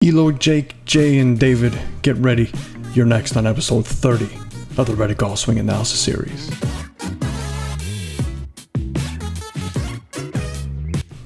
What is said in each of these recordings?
Elo, Jake, Jay, and David, get ready. You're next on episode 30 of the Reddit Golf Swing Analysis Series.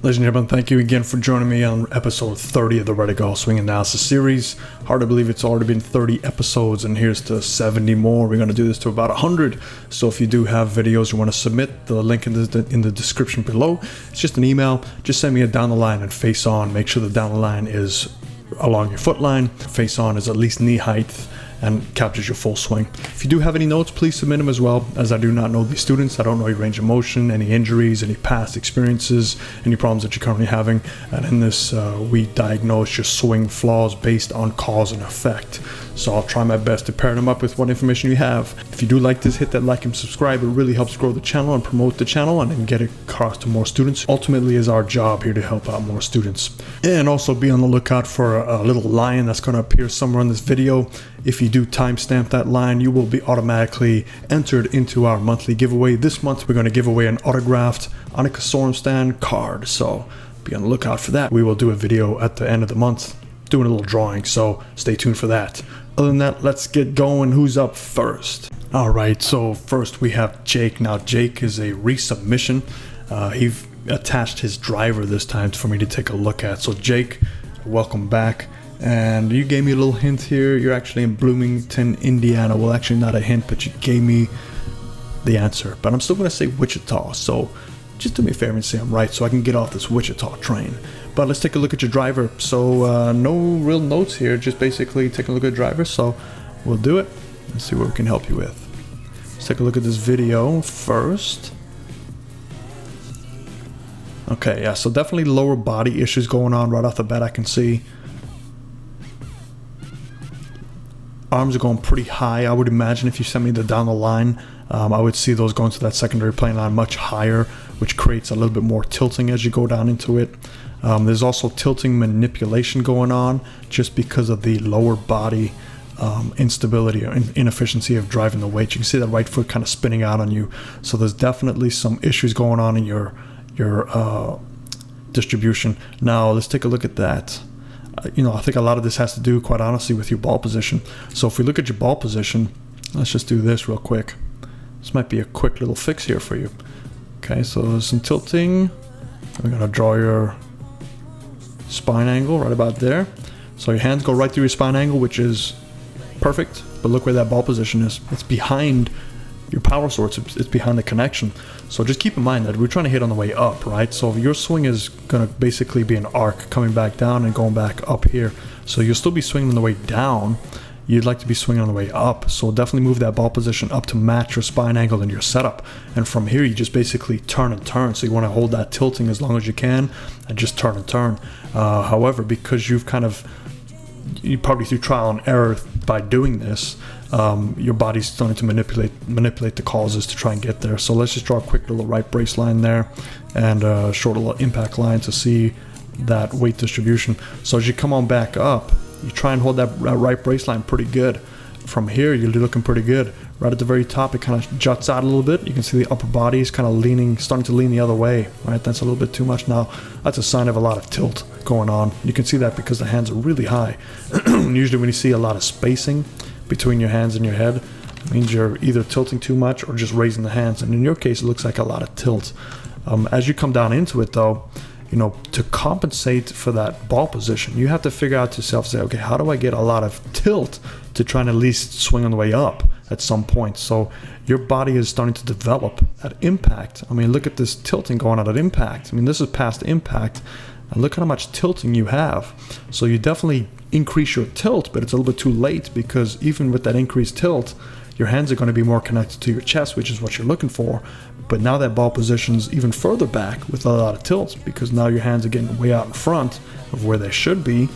Ladies and gentlemen, thank you again for joining me on episode 30 of the Reddit Golf Swing Analysis Series. Hard to believe it's already been 30 episodes, and here's to 70 more. We're going to do this to about 100. So if you do have videos you want to submit, the link in the description below. It's just an email. Just send me a down the line and face on. Make sure the down the line is along your foot line. Face on is at least knee height and captures your full swing. If you do have any notes, please submit them as well, as I do not know these students. I don't know your range of motion, any injuries, any past experiences, any problems that you're currently having. And in this, we diagnose your swing flaws based on cause and effect. So I'll try my best to pair them up with what information you have. If you do like this, hit that like and subscribe. It really helps grow the channel and promote the channel and then get it across to more students. Ultimately is our job here to help out more students. And also be on the lookout for a little line that's going to appear somewhere in this video. If you do timestamp that line, you will be automatically entered into our monthly giveaway. This month, we're going to give away an autographed Annika Sorenstam card. So be on the lookout for that. We will do a video at the end of the month doing a little drawing, so stay tuned for that. Other than that, let's get going. Who's up first? All right, so first we have Jake. Now, Jake is a resubmission. He attached his driver this time for me to take a look at. So Jake, welcome back. And you gave me a little hint here. You're actually in Bloomington, Indiana. Well, actually not a hint, but you gave me the answer. But I'm still going to say Wichita. So just do me a favor and say I'm right so I can get off this Wichita train. But let's take a look at your driver. So no real notes here, just basically taking a look at the driver. So we'll do it. Let's see what we can help you with. Let's take a look at this video first. Okay, yeah, so definitely lower body issues going on right off the bat. I can see arms are going pretty high. I would imagine if you sent me the down the line, I would see those going to that secondary plane line much higher, which creates a little bit more tilting as you go down into it. There's also tilting manipulation going on just because of the lower body instability or inefficiency of driving the weight. You can see that right foot kind of spinning out on you. So there's definitely some issues going on in your distribution. Now let's take a look at that. I think a lot of this has to do, quite honestly, with your ball position. So if we look at your ball position, let's just do this real quick. This might be a quick little fix here for you. Okay, so there's some tilting. We're going to draw your spine angle right about there. So your hands go right through your spine angle, which is perfect. But look where that ball position is. It's behind your power source. It's behind the connection. So just keep in mind that we're trying to hit on the way up, right? So your swing is going to basically be an arc coming back down and going back up here. So you'll still be swinging on the way down. You'd like to be swinging on the way up. So definitely move that ball position up to match your spine angle and your setup. And from here, you just basically turn and turn. So you want to hold that tilting as long as you can and just turn and turn. However, because you probably through trial and error by doing this, your body's starting to manipulate the causes to try and get there. So let's just draw a quick little right brace line there and a short little impact line to see that weight distribution. So as you come on back up, you try and hold that right brace line pretty good. From here, you're looking pretty good. Right at the very top, it kind of juts out a little bit. You can see the upper body is kind of starting to lean the other way, right? That's a little bit too much now. That's a sign of a lot of tilt going on. You can see that because the hands are really high. Usually when you see a lot of spacing between your hands and your head, it means you're either tilting too much or just raising the hands. And in your case, it looks like a lot of tilt. As you come down into it though, to compensate for that ball position, you have to figure out to yourself, say, okay, how do I get a lot of tilt to try and at least swing on the way up at some point? So your body is starting to develop at impact. I mean, look at this tilting going on at impact. I mean, this is past impact. And look at how much tilting you have. So you definitely increase your tilt, but it's a little bit too late because even with that increased tilt, your hands are going to be more connected to your chest, which is what you're looking for. But now that ball position's even further back with a lot of tilt because now your hands are getting way out in front of where they should be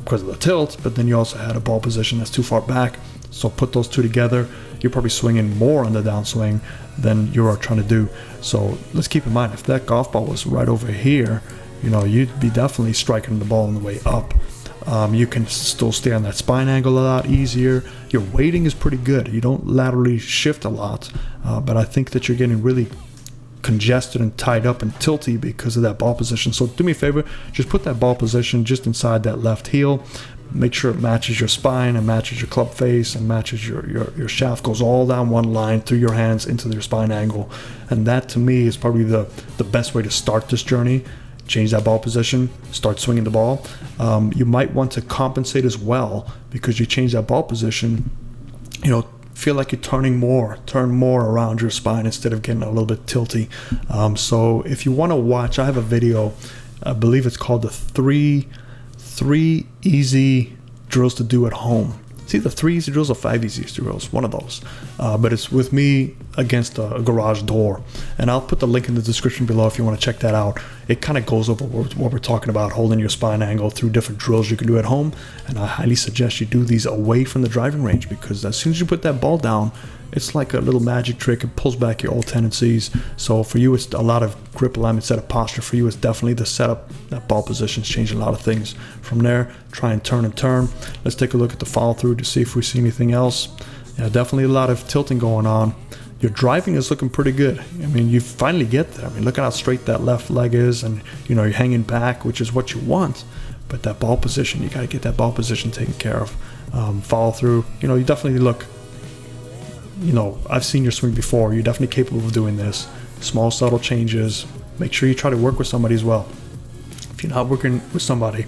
because of the tilt, but then you also had a ball position that's too far back. So put those two together, you're probably swinging more on the downswing than you are trying to do. So let's keep in mind, if that golf ball was right over here, you'd be definitely striking the ball on the way up. You can still stay on that spine angle a lot easier. Your weighting is pretty good. You don't laterally shift a lot, but I think that you're getting really congested and tied up and tilty because of that ball position. So do me a favor, just put that ball position just inside that left heel. Make sure it matches your spine and matches your club face and matches your shaft, goes all down one line through your hands into your spine angle. And that to me is probably the best way to start this journey. Change that ball position, start swinging the ball. You might want to compensate as well, because you change that ball position, feel like you're turn more around your spine instead of getting a little bit tilty. So if you want to watch, I have a video, I believe it's called the three easy drills to do at home. It's either 3 easy drills or 5 easy drills, one of those. But it's with me against a garage door. And I'll put the link in the description below if you want to check that out. It kind of goes over what we're talking about, holding your spine angle through different drills you can do at home. And I highly suggest you do these away from the driving range, because as soon as you put that ball down, it's like a little magic trick. It pulls back your old tendencies. So for you, it's a lot of grip alignment, set of posture. For you, it's definitely the setup. That ball position's changing a lot of things. From there, try and turn and turn. Let's take a look at the follow through to see if we see anything else. Yeah, definitely a lot of tilting going on. Your driving is looking pretty good. I mean, you finally get there. I mean, look at how straight that left leg is, and you're hanging back, which is what you want. But that ball position, you got to get that ball position taken care of. Follow through. You definitely look. I've seen your swing before. You're definitely capable of doing this. Small, subtle changes. Make sure you try to work with somebody as well. If you're not working with somebody,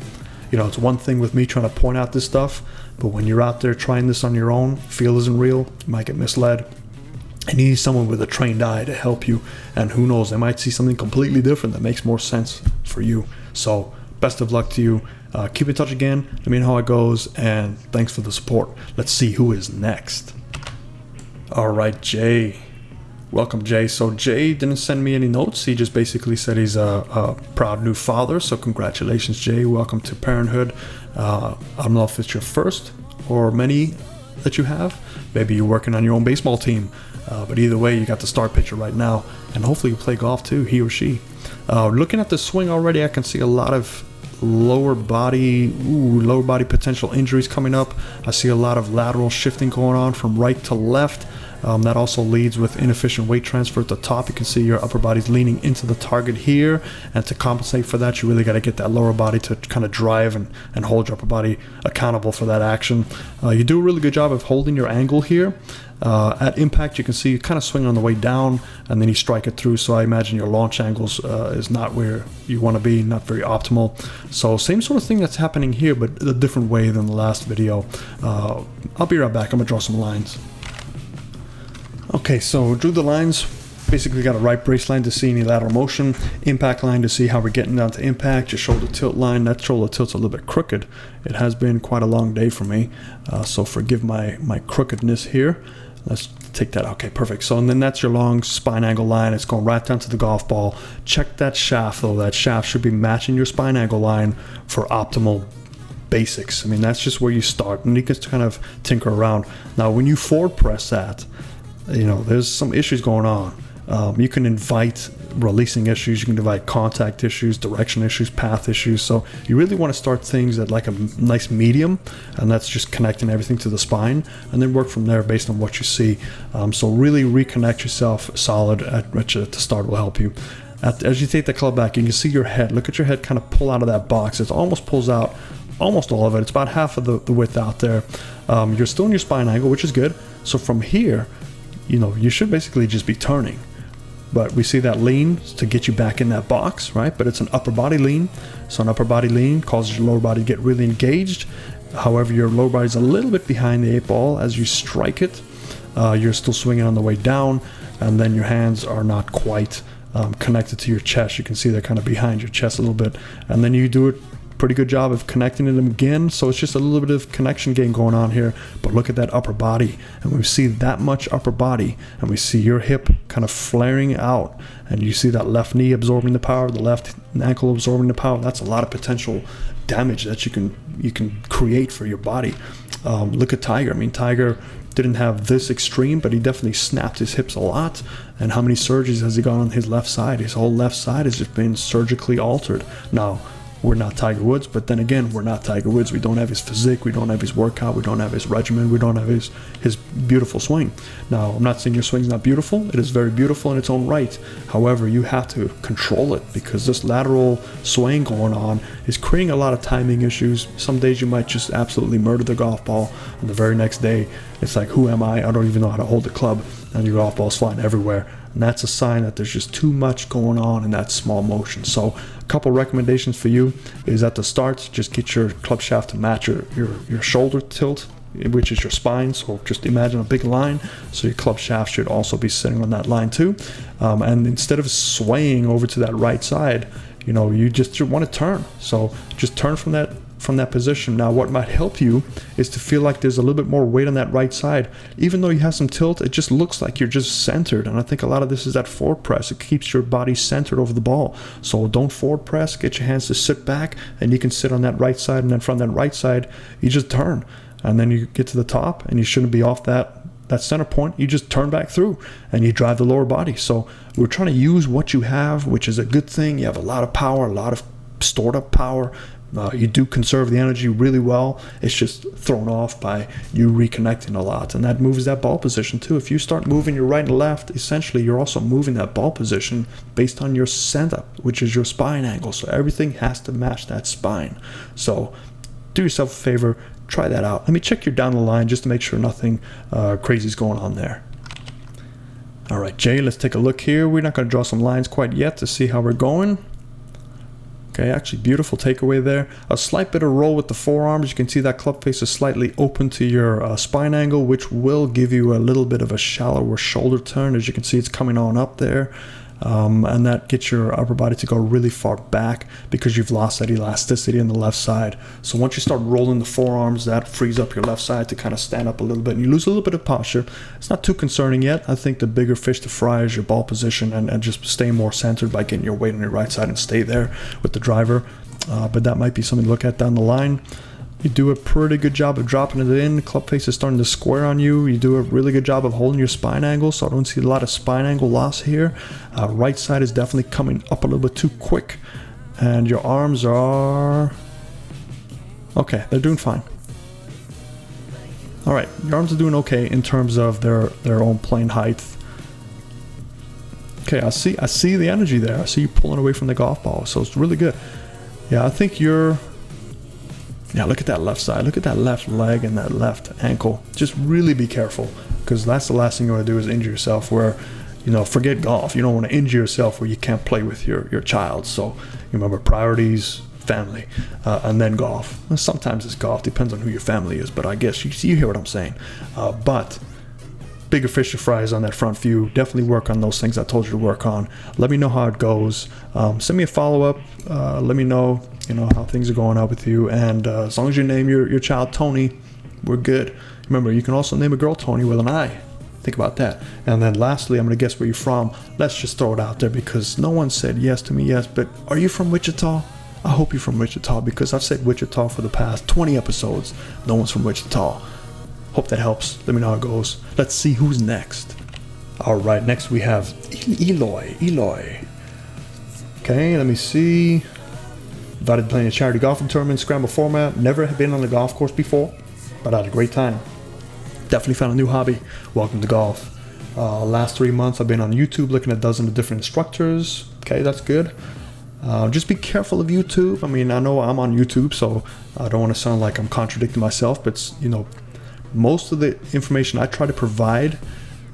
it's one thing with me trying to point out this stuff, but when you're out there trying this on your own, feel isn't real, you might get misled. And you need someone with a trained eye to help you. And who knows, they might see something completely different that makes more sense for you. So best of luck to you. Keep in touch again. Let me know how it goes. And thanks for the support. Let's see who is next. All right, Jay. Welcome, Jay. So Jay didn't send me any notes. He just basically said he's a proud new father. So congratulations, Jay. Welcome to parenthood. I don't know if it's your first or many that you have. Maybe you're working on your own baseball team. But either way, you got the star pitcher right now. And hopefully you play golf too, he or she. Looking at the swing already, I can see a lot of lower body potential injuries coming up. I see a lot of lateral shifting going on from right to left. That also leads with inefficient weight transfer at the top. You can see your upper body's leaning into the target here, and to compensate for that, you really got to get that lower body to kind of drive and hold your upper body accountable for that action. You do a really good job of holding your angle here. At impact, you can see you kind of swing on the way down, and then you strike it through. So I imagine your launch angles is not where you want to be, not very optimal. So same sort of thing that's happening here, but a different way than the last video. I'll be right back. I'm gonna draw some lines. Okay, so drew the lines. Basically got a right brace line to see any lateral motion, impact line to see how we're getting down to impact, your shoulder tilt line. That shoulder tilt's a little bit crooked. It has been quite a long day for me, so forgive my crookedness here. Let's take that. Okay, perfect. So, and then that's your long spine angle line. It's going right down to the golf ball. Check that shaft, though. That shaft should be matching your spine angle line for optimal basics. I mean, that's just where you start, and you can kind of tinker around. Now, when you forward press that, there's some issues going on. You can invite releasing issues, you can invite contact issues, direction issues, path issues. So you really want to start things at like a nice medium, and that's just connecting everything to the spine, and then work from there based on what you see. So really reconnect yourself solid to start will help you. As you take the club back, you can see your head. Look at your head kind of pull out of that box. It almost pulls out almost all of it. It's about half of the width out there. You're still in your spine angle, which is good. So from here, you should basically just be turning. But we see that lean to get you back in that box, right? But it's an upper body lean. So an upper body lean causes your lower body to get really engaged. However, your lower body is a little bit behind the 8 ball. As you strike it, you're still swinging on the way down, and then your hands are not quite connected to your chest. You can see they're kind of behind your chest a little bit. And then you do it pretty good job of connecting them again. So it's just a little bit of connection game going on here. But look at that upper body, and we see that much upper body, and we see your hip kind of flaring out, and you see that left knee absorbing the power, the left ankle absorbing the power. That's a lot of potential damage that you can create for your body. Look at Tiger. I mean, Tiger didn't have this extreme, but he definitely snapped his hips a lot. And how many surgeries has he gone on his left side? His whole left side has just been surgically altered. Now, we're not Tiger Woods, but then again, we're not Tiger Woods. We don't have his physique, we don't have his workout, we don't have his regimen, we don't have his beautiful swing. Now, I'm not saying your swing's not beautiful. It is very beautiful in its own right. However, you have to control it, because this lateral swing going on is creating a lot of timing issues. Some days you might just absolutely murder the golf ball, and the very next day, it's like, who am I? I don't even know how to hold the club, and your golf ball's flying everywhere. And that's a sign that there's just too much going on in that small motion. So a couple recommendations for you is at the start, just get your club shaft to match your shoulder tilt, which is your spine. So just imagine a big line. So your club shaft should also be sitting on that line too. And instead of swaying over to that right side, you just want to turn. So just turn from that position. Now, what might help you is to feel like there's a little bit more weight on that right side. Even though you have some tilt, it just looks like you're just centered. And I think a lot of this is that forward press. It keeps your body centered over the ball. So don't forward press. Get your hands to sit back, and you can sit on that right side. And then from that right side, you just turn. And then you get to the top, and you shouldn't be off that center point. You just turn back through, and you drive the lower body. So we're trying to use what you have, which is a good thing. You have a lot of power, a lot of stored up power. You do conserve the energy really well. It's just thrown off by you reconnecting a lot, and that moves that ball position too. If you start moving your right and left, essentially you're also moving that ball position based on your stand-up, which is your spine angle. So everything has to match that spine. So do yourself a favor, try that out. Let me check your down the line just to make sure nothing crazy is going on there. All right, Jay, let's take a look here. We're not going to draw some lines quite yet to see how we're going. Okay, actually beautiful takeaway there. A slight bit of roll with the forearms. You can see that club face is slightly open to your spine angle, which will give you a little bit of a shallower shoulder turn. As you can see, it's coming on up there. And that gets your upper body to go really far back because you've lost that elasticity in the left side. So once you start rolling the forearms, that frees up your left side to kind of stand up a little bit, and you lose a little bit of posture. It's not too concerning yet. I think the bigger fish to fry is your ball position and just stay more centered by getting your weight on your right side and stay there with the driver. But that might be something to look at down the line. You do a pretty good job of dropping it in. Club face is starting to square on you. You do a really good job of holding your spine angle, so I don't see a lot of spine angle loss here. Right side is definitely coming up a little bit too quick. And your arms are... okay, they're doing fine. All right, your arms are doing okay in terms of their own plane height. Okay, I see the energy there. I see you pulling away from the golf ball, so it's really good. Yeah, I think you're... yeah, look at that left side. Look at that left leg and that left ankle. Just really be careful, because that's the last thing you want to do is injure yourself where, forget golf. You don't want to injure yourself where you can't play with your child. So remember, priorities, family, and then golf. Sometimes it's golf. Depends on who your family is, but I guess you hear what I'm saying. But bigger fish to fry is on that front view. Definitely work on those things I told you to work on. Let me know how it goes. Send me a follow-up. Let me know how things are going out with you, and as long as you name your child Tony, we're good. Remember, you can also name a girl Tony with an I. Think about that. And then lastly, I'm going to guess where you're from. Let's just throw it out there because no one said yes to me yes, but are you from Wichita? I hope you're from Wichita, because I've said Wichita for the past 20 episodes. No one's from Wichita. Hope that helps. Let me know how it goes. Let's see who's next. All right, next we have Eloy. Okay, let me see. Invited to play in a charity golfing tournament, scramble format. Never have been on a golf course before, but I had a great time. Definitely found a new hobby. Welcome to golf. Last 3 months I've been on YouTube looking at dozens of different instructors. Okay, that's good. Just be careful of YouTube. I mean, I know I'm on YouTube, so I don't want to sound like I'm contradicting myself, but most of the information I try to provide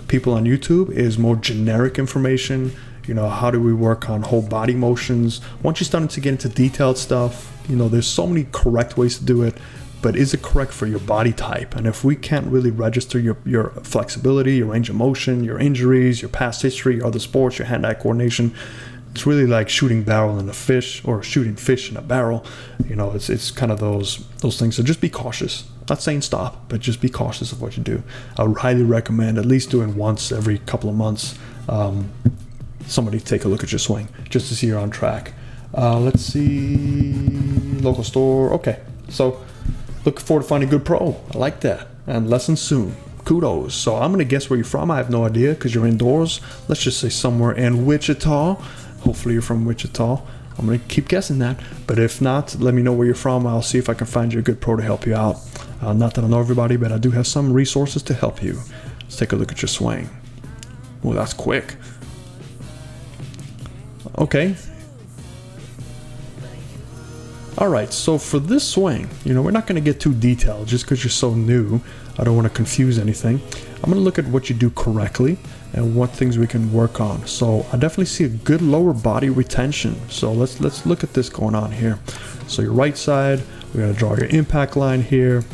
people on YouTube is more generic information. How do we work on whole body motions? Once you're starting to get into detailed stuff, there's so many correct ways to do it, but is it correct for your body type? And if we can't really register your flexibility, your range of motion, your injuries, your past history, your other sports, your hand-eye coordination, it's really like shooting barrel in a fish or shooting fish in a barrel. It's kind of those things. So just be cautious. Not saying stop, but just be cautious of what you do. I would highly recommend at least doing once every couple of months. Somebody take a look at your swing just to see you're on track. Let's see, local store. Okay, so looking forward to finding a good pro. I like that. And lessons soon. Kudos. So I'm gonna guess where you're from. I have no idea because you're indoors. Let's just say somewhere in Wichita. Hopefully you're from Wichita. I'm going to keep guessing that. But if not, let me know where you're from. I'll see if I can find you a good pro to help you out. Not that I know everybody, but I do have some resources to help you. Let's take a look at your swing. Well, that's quick. Okay. All right, so for this swing, we're not going to get too detailed just because you're so new. I don't want to confuse anything. I'm going to look at what you do correctly and what things we can work on. So I definitely see a good lower body retention. So let's look at this going on here. So your right side, we're going to draw your impact line here.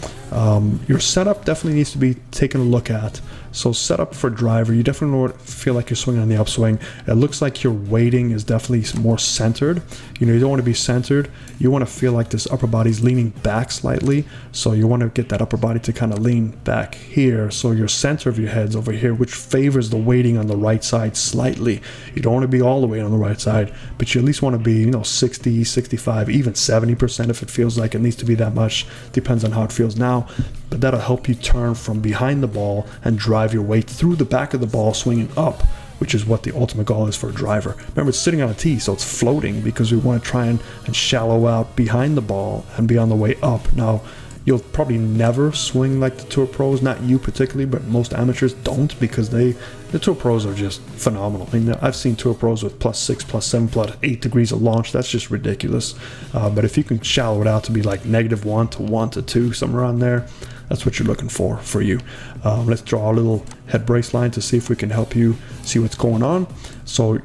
Your setup definitely needs to be taken a look at. So setup for driver, you definitely feel like you're swinging on the upswing. It looks like your weighting is definitely more centered. You don't want to be centered. You want to feel like this upper body's leaning back slightly. So you want to get that upper body to kind of lean back here. So your center of your head's over here, which favors the weighting on the right side slightly. You don't want to be all the way on the right side, but you at least want to be, 60, 65, even 70% if it feels like it needs to be that much. Depends on how it feels now. But that'll help you turn from behind the ball and drive your weight through the back of the ball, swinging up, which is what the ultimate goal is for a driver. Remember, it's sitting on a tee, so it's floating because we want to try and shallow out behind the ball and be on the way up. Now, you'll probably never swing like the tour pros, not you particularly, but most amateurs don't, because the tour pros are just phenomenal. I mean, I've seen tour pros with +6, +7, +8 degrees of launch. That's just ridiculous. But if you can shallow it out to be like -1 to 1 to 2, somewhere around there, that's what you're looking for you. Let's draw a little head brace line to see if we can help you see what's going on. So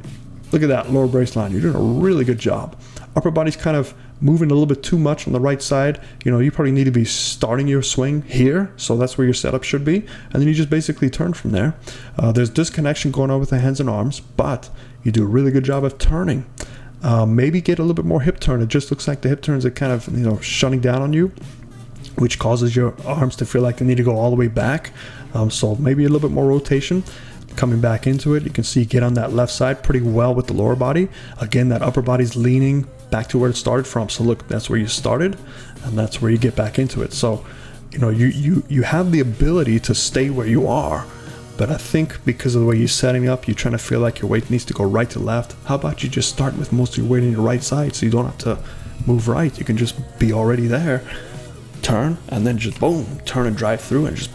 look at that lower brace line. You're doing a really good job. Upper body's kind of moving a little bit too much on the right side. You probably need to be starting your swing here. So that's where your setup should be. And then you just basically turn from there. There's disconnection going on with the hands and arms, but you do a really good job of turning. Maybe get a little bit more hip turn. It just looks like the hip turns are kind of, shutting down on you, which causes your arms to feel like they need to go all the way back. So maybe a little bit more rotation coming back into it. You can see get on that left side pretty well with the lower body. Again, that upper body's leaning back to where it started from. So look, that's where you started, and that's where you get back into it. So, you have the ability to stay where you are, but I think because of the way you're setting up, you're trying to feel like your weight needs to go right to left. How about you just start with most of your weight on your right side, so you don't have to move right. You can just be already there. Turn, and then just boom, turn and drive through and just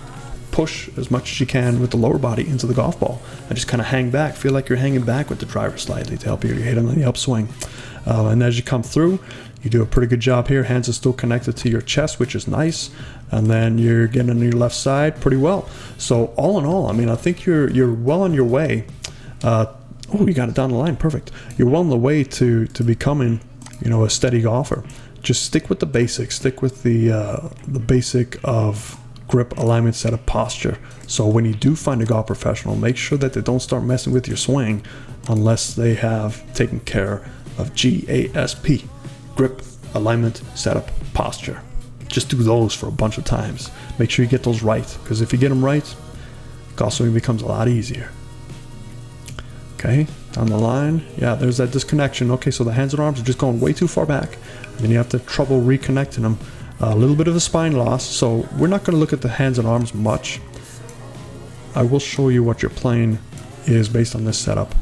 push as much as you can with the lower body into the golf ball and just kind of hang back. Feel like you're hanging back with the driver slightly to help you hit on the upswing. And as you come through, you do a pretty good job here. Hands are still connected to your chest, which is nice. And then you're getting on your left side pretty well. So all in all, I think you're well on your way. You got it down the line. Perfect. You're well on the way to becoming, a steady golfer. Just stick with the basics. Stick with the basic of grip, alignment, setup, posture. So when you do find a golf professional, make sure that they don't start messing with your swing unless they have taken care of GASP, grip, alignment, setup, posture. Just do those for a bunch of times. Make sure you get those right, because if you get them right, golf swing becomes a lot easier. Okay, down the line, yeah, there's that disconnection. Okay, so the hands and arms are just going way too far back, and then you have to trouble reconnecting them. A little bit of a spine loss, so we're not going to look at the hands and arms much. I will show you what your playing is based on this setup.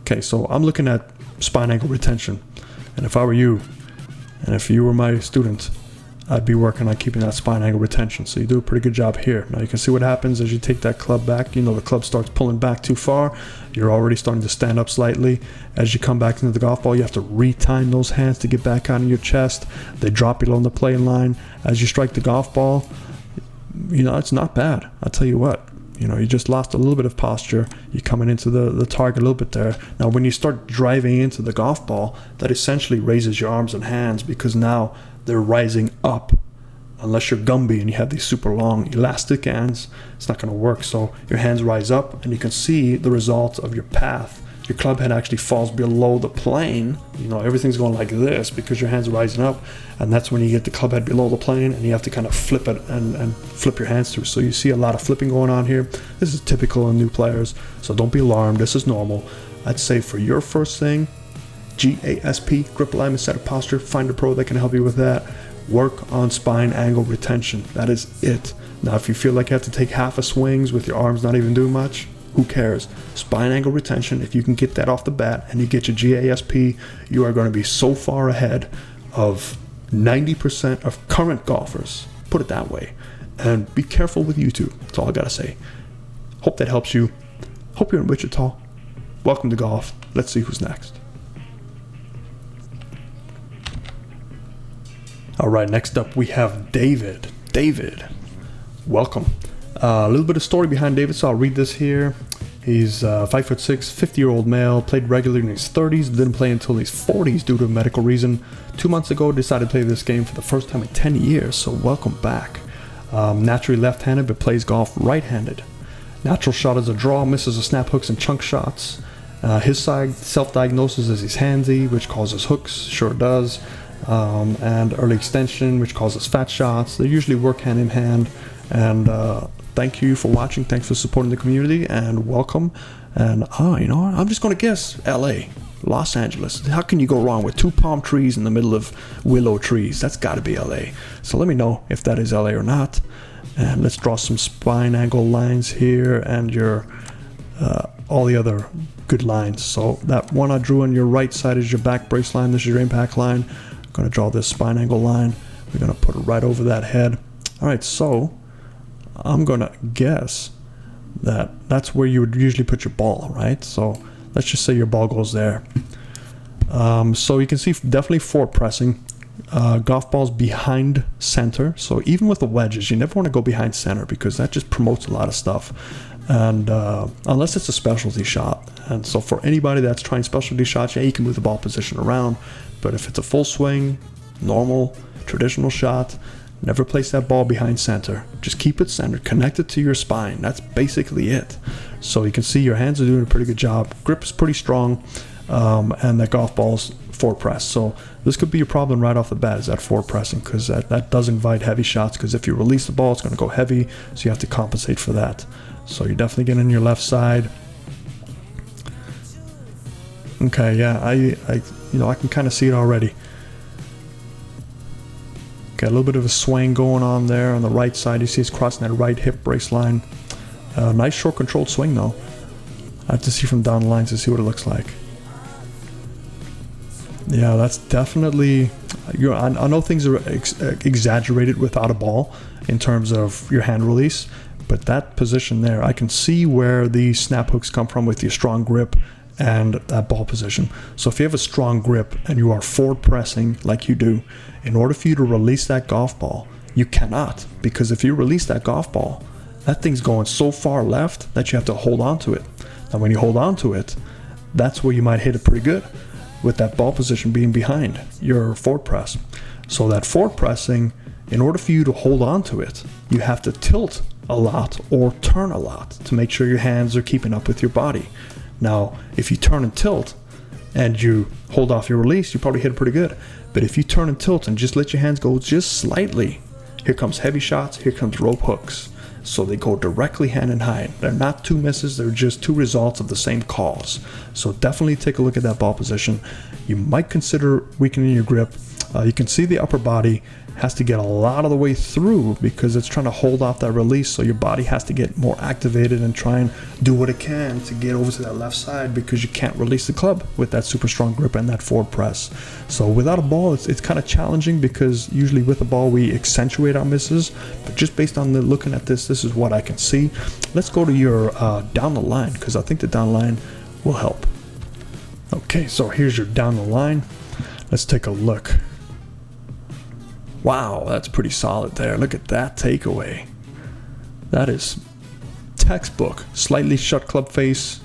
Okay, so I'm looking at spine angle retention, and if I were you, and if you were my student, I'd be working on keeping that spine angle retention. So you do a pretty good job here. Now you can see what happens as you take that club back. The club starts pulling back too far. You're already starting to stand up slightly. As you come back into the golf ball, you have to retime those hands to get back on your chest. They drop below the playing line. As you strike the golf ball, it's not bad. I'll tell you what. You just lost a little bit of posture. You're coming into the target a little bit there. Now, when you start driving into the golf ball, that essentially raises your arms and hands, because now they're rising up. Unless you're Gumby and you have these super long elastic hands, it's not going to work. So your hands rise up, and you can see the result of your path. Your club head actually falls below the plane. Everything's going like this because your hands are rising up, and that's when you get the club head below the plane, and you have to kind of flip it and flip your hands through. So you see a lot of flipping going on here. This is typical in new players, so don't be alarmed. This is normal. I'd say for your first thing, GASP, grip, alignment, setup, posture. Find a pro that can help you with that. Work on spine angle retention. That is it. Now, if you feel like you have to take half a swings with your arms not even doing much, Who cares? Spine angle retention, if you can get that off the bat and you get your GASP, you are going to be so far ahead of 90% of current golfers. Put it that way. And be careful with YouTube. That's all I got to say. Hope that helps you. Hope you're in Wichita. Welcome to golf. Let's see who's next. All right, next up we have David. David, welcome. A little bit of story behind David, so I'll read this here. He's 5'6", 50-year-old male, played regularly in his 30s, didn't play until his 40s due to a medical reason. 2 months ago, decided to play this game for the first time in 10 years, so welcome back. Naturally left-handed, but plays golf right-handed. Natural shot is a draw, misses the snap hooks and chunk shots. His side self-diagnosis is he's handsy, which causes hooks, sure does. And early extension, which causes fat shots. They usually work hand in hand. And thank you for watching. Thanks for supporting the community, and welcome. And you know what? I'm just going to guess LA, Los Angeles. How can you go wrong with 2 palm trees in the middle of willow trees? That's got to be LA. So let me know if that is LA or not. And let's draw some spine angle lines here and your all the other good lines. So that one I drew on your right side is your back brace line. This is your impact line. I'm going to draw this spine angle line. We're going to put it right over that head. All right, so I'm going to guess that that's where you would usually put your ball, right? So let's just say your ball goes there. So you can see definitely forward pressing. Golf balls behind center. So even with the wedges, you never want to go behind center because that just promotes a lot of stuff. And unless it's a specialty shot. And so for anybody that's trying specialty shots, yeah, you can move the ball position around. But if it's a full swing, normal, traditional shot, never place that ball behind center. Just keep it centered, connect it to your spine. That's basically it. So you can see your hands are doing a pretty good job. Grip is pretty strong, and that golf ball's forward press. So this could be a problem right off the bat, is that forward pressing, because that does invite heavy shots, because if you release the ball, it's going to go heavy, so you have to compensate for that. So you're definitely getting your left side. Okay, yeah, I can kind of see it already. Got a little bit of a swing going on there on the right side. You see it's crossing that right hip brace line. Nice short controlled swing though. I have to see from down the line to see what it looks like. Yeah, that's definitely, I know things are exaggerated without a ball in terms of your hand release, but that position there, I can see where the snap hooks come from with your strong grip and that ball position. So if you have a strong grip and you are forward pressing like you do, in order for you to release that golf ball, you cannot, because if you release that golf ball, that thing's going so far left that you have to hold on to it. Now when you hold on to it, that's where you might hit it pretty good, with that ball position being behind your forward press. So that forward pressing, in order for you to hold on to it, you have to tilt a lot or turn a lot to make sure your hands are keeping up with your body. Now, if you turn and tilt and you hold off your release, you probably hit it pretty good. But if you turn and tilt and just let your hands go just slightly, here comes heavy shots, here comes rope hooks. So they go directly hand in hand. They're not two misses, they're just two results of the same cause. So definitely take a look at that ball position. You might consider weakening your grip. You can see the upper body has to get a lot of the way through because it's trying to hold off that release, so your body has to get more activated and try and do what it can to get over to that left side because you can't release the club with that super strong grip and that forward press. So without a ball, it's kind of challenging because usually with a ball we accentuate our misses, but just based on looking at this is what I can see. Let's go to your down the line, because I think the down the line will help. Okay, so here's your down the line. Let's take a look. Wow, that's pretty solid there. Look at that takeaway. That is textbook. Slightly shut club face.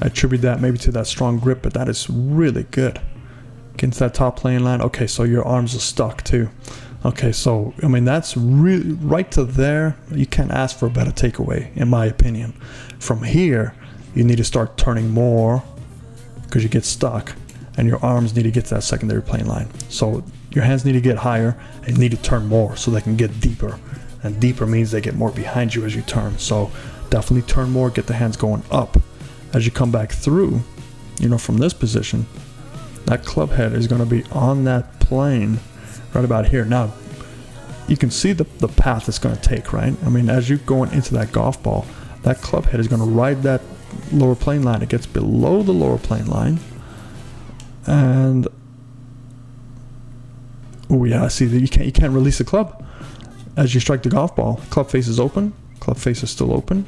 I attribute that maybe to that strong grip, but that is really good. Get into that top playing line. Okay, so your arms are stuck too. Okay, so, I mean, that's really right to there. You can't ask for a better takeaway, in my opinion. From here, you need to start turning more because you get stuck, and your arms need to get to that secondary playing line. So your hands need to get higher and need to turn more so they can get deeper. And deeper means they get more behind you as you turn. So definitely turn more, get the hands going up. As you come back through, from this position, that club head is going to be on that plane right about here. Now, you can see the path it's going to take, right? I mean, as you're going into that golf ball, that club head is going to ride that lower plane line. It gets below the lower plane line. And oh yeah, see that you can't release the club as you strike the golf ball. Club face is open. Club face is still open.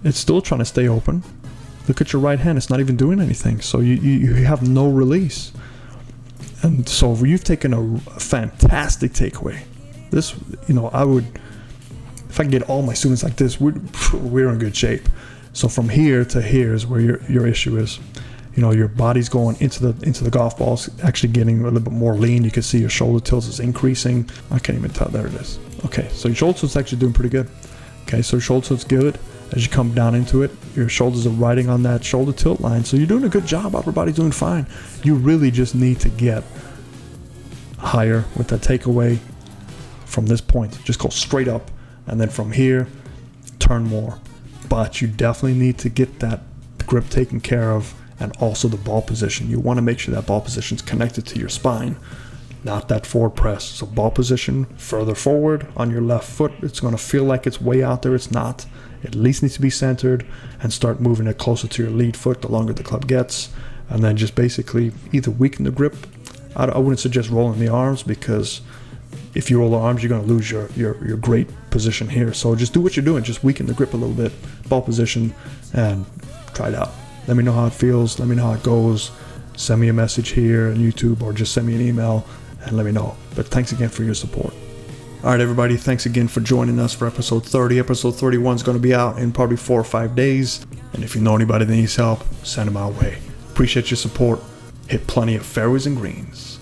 It's still trying to stay open. Look at your right hand. It's not even doing anything. So you have no release. And so you've taken a fantastic takeaway. This, I would, if I can get all my students like this, we're in good shape. So from here to here is where your issue is. Your body's going into the golf balls, actually getting a little bit more lean. You can see your shoulder tilt is increasing. I can't even tell. There it is. Okay, so your shoulder tilt's actually doing pretty good. Okay, so your shoulder tilt's good. As you come down into it, your shoulders are riding on that shoulder tilt line. So you're doing a good job. Upper body's doing fine. You really just need to get higher with that takeaway from this point. Just go straight up, and then from here, turn more. But you definitely need to get that grip taken care of, and also the ball position. You want to make sure that ball position is connected to your spine, not that forward press. So ball position further forward on your left foot. It's going to feel like it's way out there. It's not. It at least needs to be centered, and start moving it closer to your lead foot the longer the club gets. And then just basically either weaken the grip. I wouldn't suggest rolling the arms, because if you roll the arms, you're going to lose your great position here. So just do what you're doing. Just weaken the grip a little bit, ball position, and try it out. Let me know how it feels. Let me know how it goes. Send me a message here on YouTube, or just send me an email and let me know. But thanks again for your support. All right, everybody. Thanks again for joining us for episode 30. Episode 31 is going to be out in probably 4 or 5 days. And if you know anybody that needs help, send them our way. Appreciate your support. Hit plenty of fairways and greens.